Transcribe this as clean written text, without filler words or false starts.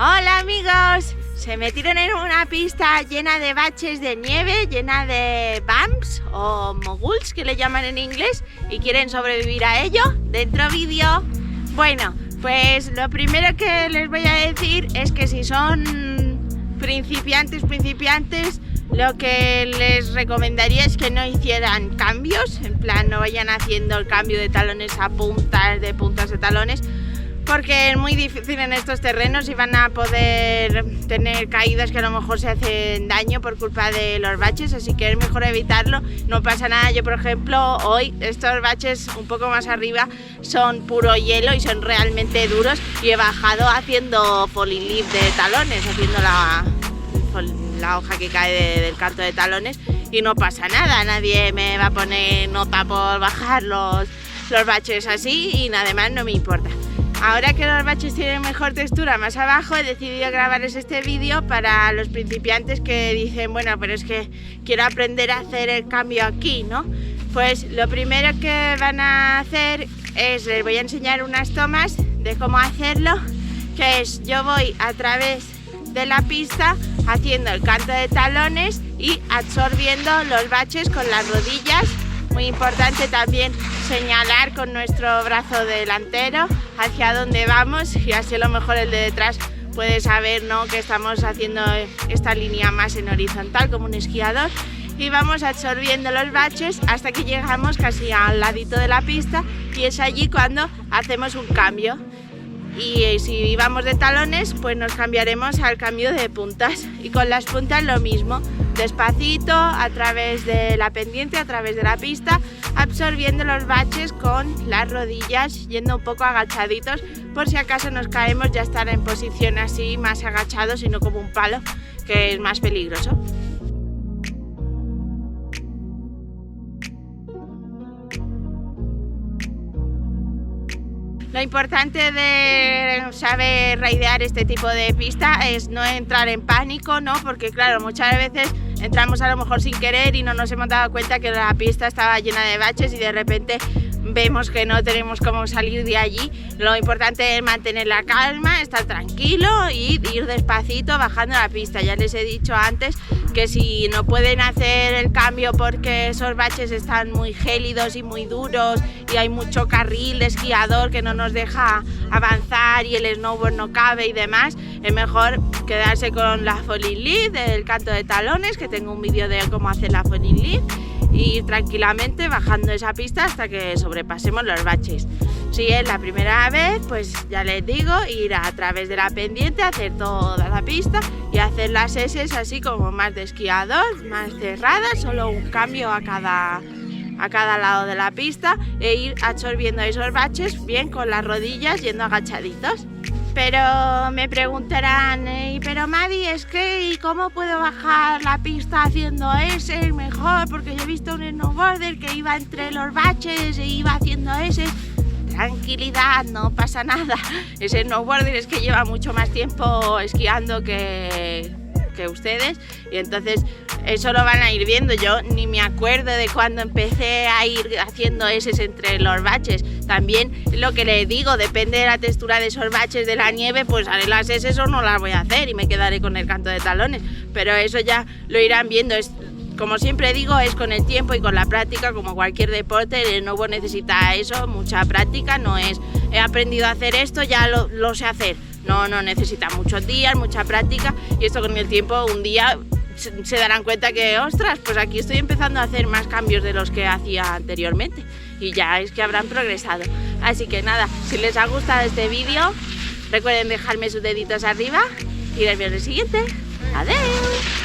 Hola amigos, se metieron en una pista llena de baches de nieve, llena de bumps o moguls que le llaman en inglés y quieren sobrevivir a ello. Dentro vídeo. Bueno, pues lo primero que les voy a decir es que si son principiantes, lo que les recomendaría es que no hicieran cambios, en plan no vayan haciendo el cambio de talones a puntas, de puntas de talones, porque es muy difícil en estos terrenos y van a poder tener caídas que a lo mejor se hacen daño por culpa de los baches, así que es mejor evitarlo. No pasa nada. Yo, por ejemplo, hoy estos baches un poco más arriba son puro hielo y son realmente duros y he bajado haciendo falling leaf de talones, haciendo la hoja que cae del canto de talones y no pasa nada. Nadie me va a poner nota por bajar los baches así y nada más, no me importa. Ahora que los baches tienen mejor textura más abajo, he decidido grabarles este vídeo para los principiantes que dicen, bueno, pero es que quiero aprender a hacer el cambio aquí, ¿no? Pues lo primero que van a hacer es, les voy a enseñar unas tomas de cómo hacerlo, que es, yo voy a través de la pista haciendo el canto de talones y absorbiendo los baches con las rodillas. Muy importante también señalar con nuestro brazo delantero hacia dónde vamos y así a lo mejor el de detrás puede saber, ¿no?, que estamos haciendo esta línea más en horizontal como un esquiador, y vamos absorbiendo los baches hasta que llegamos casi al ladito de la pista y es allí cuando hacemos un cambio. Y si vamos de talones, pues nos cambiaremos al cambio de puntas. Y con las puntas lo mismo, despacito, a través de la pendiente, a través de la pista, absorbiendo los baches con las rodillas, yendo un poco agachaditos, por si acaso nos caemos, ya estar en posición así, más agachados y no como un palo, que es más peligroso. Lo importante de saber raidear este tipo de pista es no entrar en pánico, ¿no? Porque claro, muchas veces entramos a lo mejor sin querer y no nos hemos dado cuenta que la pista estaba llena de baches y de repente vemos que no tenemos cómo salir de allí. Lo importante es mantener la calma, estar tranquilo y ir despacito bajando la pista. Ya les he dicho antes que si no pueden hacer el cambio porque esos baches están muy gélidos y muy duros y hay mucho carril de esquiador que no nos deja avanzar y el snowboard no cabe y demás, es mejor quedarse con la falling leaf del canto de talones, que tengo un vídeo de cómo hacer la falling leaf, y ir tranquilamente bajando esa pista hasta que sobrepasemos los baches. Si es la primera vez, pues ya les digo, ir a través de la pendiente, hacer toda la pista y hacer las S así como más de esquiador, más cerradas, solo un cambio a cada lado de la pista e ir absorbiendo esos baches bien con las rodillas yendo agachaditos. Pero me preguntarán, pero Madi, es que ¿y cómo puedo bajar la pista haciendo S mejor? Porque yo he visto un snowboarder que iba entre los baches e iba haciendo S. Tranquilidad, no pasa nada. Ese snowboarder es que lleva mucho más tiempo esquiando que ustedes y entonces eso lo van a ir viendo. Yo ni me acuerdo de cuando empecé a ir haciendo S entre los baches. También lo que les digo, depende de la textura de esos baches de la nieve, pues haré las S o no las voy a hacer y me quedaré con el canto de talones, pero eso ya lo irán viendo. Como siempre digo, es con el tiempo y con la práctica, como cualquier deporte. El snowboard necesita eso, mucha práctica. No es he aprendido a hacer esto, ya lo sé hacer. No, necesita muchos días, mucha práctica, y esto con el tiempo un día se darán cuenta que, ostras, pues aquí estoy empezando a hacer más cambios de los que hacía anteriormente y ya es que habrán progresado. Así que nada, si les ha gustado este vídeo, recuerden dejarme sus deditos arriba y nos vemos en el siguiente. ¡Adiós!